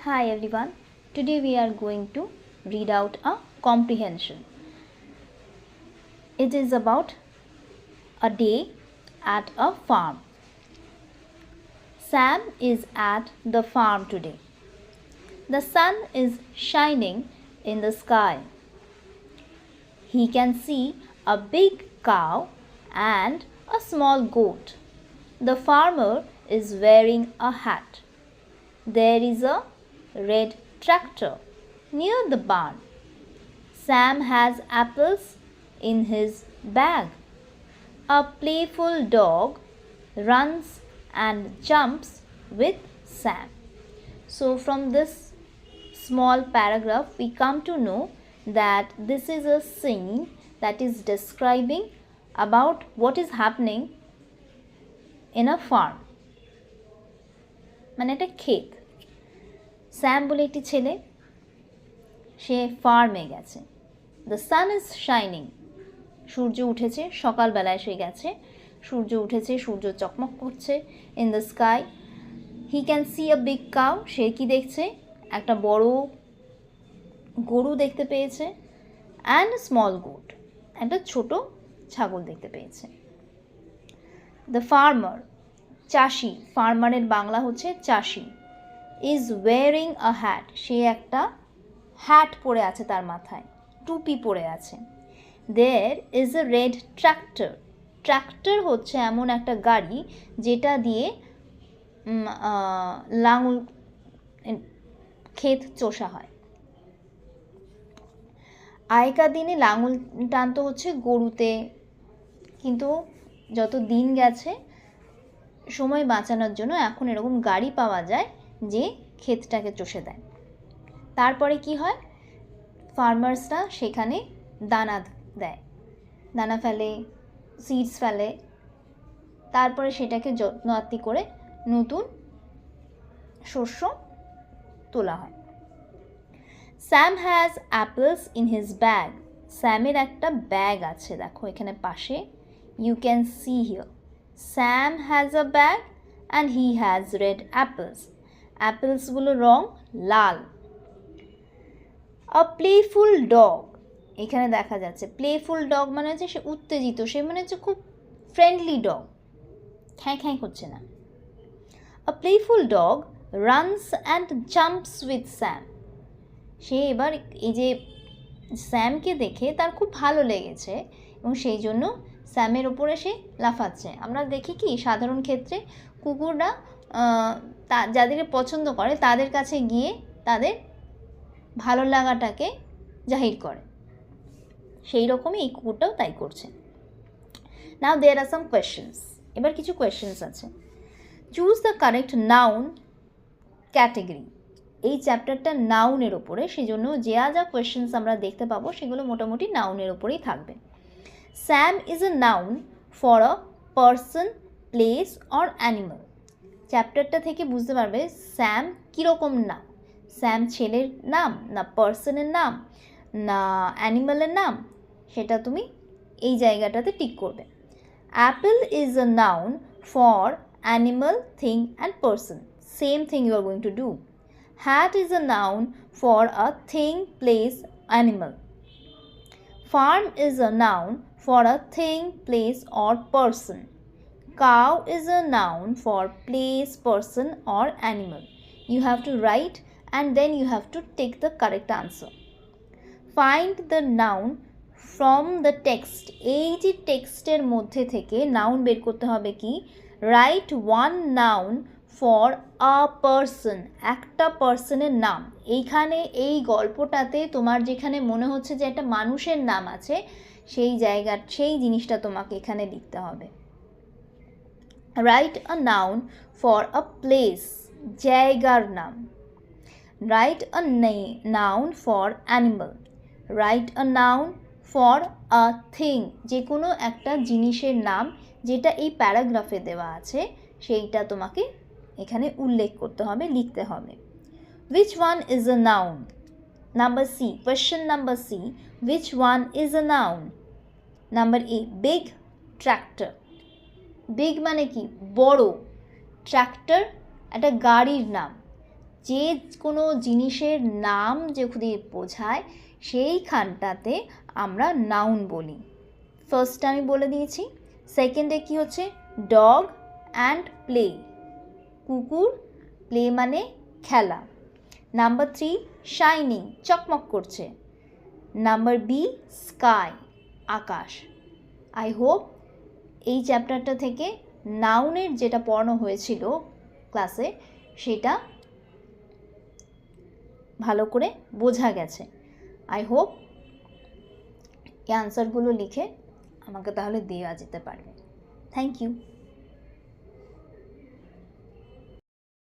Hi everyone, today we are going to read out a comprehension. It is about a day at a farm. Sam is at the farm today. The sun is shining in the sky. He can see a big cow and a small goat. The farmer is wearing a hat. There is a red tractor near the barn. Sam has apples in his bag. A playful dog runs and jumps with Sam. So from this small paragraph we come to know that this is a scene that is describing about what is happening in a farm. মানে একটা ক্ষেত। Sam বলে একটি ছেলে, সে ফার্মে গেছে। The sun is shining, সূর্য উঠেছে, সকালবেলায় সে গেছে, সূর্য উঠেছে, সূর্য চকমক করছে। In the sky he can see a big cow, সে কি দেখছে? একটা বড় গরু দেখতে পেয়েছে। অ্যান্ড স্মল গোট, একটা ছোট ছাগল দেখতে পেয়েছে। দ্য ফার্মার, চাষি, ফার্মারের বাংলা হচ্ছে চাষি। ইজ ওয়ারিং আ হ্যাট, সে একটা হ্যাট পরে আছে, তার মাথায় টুপি পরে আছে। There is a red tractor, tractor হচ্ছে এমন একটা গাড়ি যেটা দিয়ে লাঙল ক্ষেত চষা হয়। আগেকার দিনে লাঙল টানতো হচ্ছে গরুতে, কিন্তু যত দিন গেছে সময় বাঁচানোর জন্য এখন এরকম গাড়ি পাওয়া যায় যে ক্ষেতটাকে চষে দেয়। তারপরে কি হয়, ফার্মার্সরা সেখানে দানা দেয়, দানা ফেলে, সিডস ফেলে, তারপরে সেটাকে যত্ন আত্তি করে নতুন শস্য তোলা হয়। Sam has apples in his bag, স্যামের একটা ব্যাগ আছে, দেখো এখানে পাশে, you can see here. Sam has a bag and he has red apples. Apples গুলো রং লাল। A playful dog, এখানে দেখা যাচ্ছে প্লেফুল ডগ মানে হচ্ছে সে উত্তেজিত, সে মানে হচ্ছে খুব ফ্রেন্ডলি ডগ, খ্যাঁ খ্যাঁ করছে না। A playful dog runs and jumps with Sam. সে এবার এই যে স্যামকে দেখে তার খুব ভালো লেগেছে এবং সেই জন্য স্যামের ওপরে সে লাফাচ্ছে। আমরা দেখি কি সাধারণ ক্ষেত্রে কুকুররা যাদেরকে পছন্দ করে তাদের কাছে গিয়ে তাদের ভালো লাগাটাকে জাহির করে, সেই রকমই এই কুকুরটাও তাই করছে। নাও দেয়ার আর সাম কোয়েশ্চেন্স, এবার কিছু কোয়েশ্চেন্স আছে। Choose the correct noun category, এই চ্যাপ্টারটা নাউনের ওপরে, সেই জন্য যা কোয়েশ্চেন্স আমরা দেখতে পাবো সেগুলো মোটামুটি নাউনের ওপরেই থাকবে। Sam is a noun for a person, place or animal. চ্যাপ্টারটা থেকে বুঝতে পারবে স্যাম কীরকম নাম, স্যাম ছেলের নাম না পার্সনের নাম না অ্যানিমালের নাম, সেটা তুমি এই জায়গাটাতে টিক করবে। Apple is a noun for animal, thing and person, same thing you are going to do. Hat is a noun for a thing, place, animal. Farm is a noun for a thing, place or person. Cow is a noun for place, person or animal. You have to write and then you have to take the correct answer. Find the noun from the text. এই যে টেক্সটের মধ্যে থেকে noun বের করতে হবে কি, write one noun for a person, একটা পার্সনের নাম। এইখানে এই গল্পটাতে তোমার যেখানে মনে হচ্ছে যে একটা মানুষের নাম আছে সেই জায়গার সেই জিনিসটা তোমাকে এখানে লিখতে হবে। Write a noun for a place, জায়গার নাম। Write a noun for animal. Write a noun for a thing, যে কোনো একটা জিনিসের নাম যেটা এই প্যারাগ্রাফে দেওয়া আছে সেইটা তোমাকে এখানে উল্লেখ করতে হবে, লিখতে হবে। Which one is a noun? Number C, question number C, which one is a noun? Number A, big tractor. Big মানে কি, বড়, ট্র্যাক্টর একটা গাড়ির নাম, যে কোনো জিনিসের নাম যদি বোঝায় সেইখানটাতে আমরা নাউন বলি। ফার্স্টটা আমি বলে দিয়েছি। সেকেন্ডে কি হচ্ছে, ডগ অ্যান্ড প্লে, কুকুর, প্লে মানে খেলা। নাম্বার 3 শাইনিং, চকমক করছে। নাম্বার বি স্কাই, আকাশ। আই হোপ এই চ্যাপ্টারটা থেকে নাউনের যেটা পড়ানো হয়েছিল ক্লাসে সেটা ভালো করে বোঝা গেছে। আই হোপ এই আনসারগুলো লিখে আমাকে তাহলে দেওয়া যেতে পারবে। Thank you.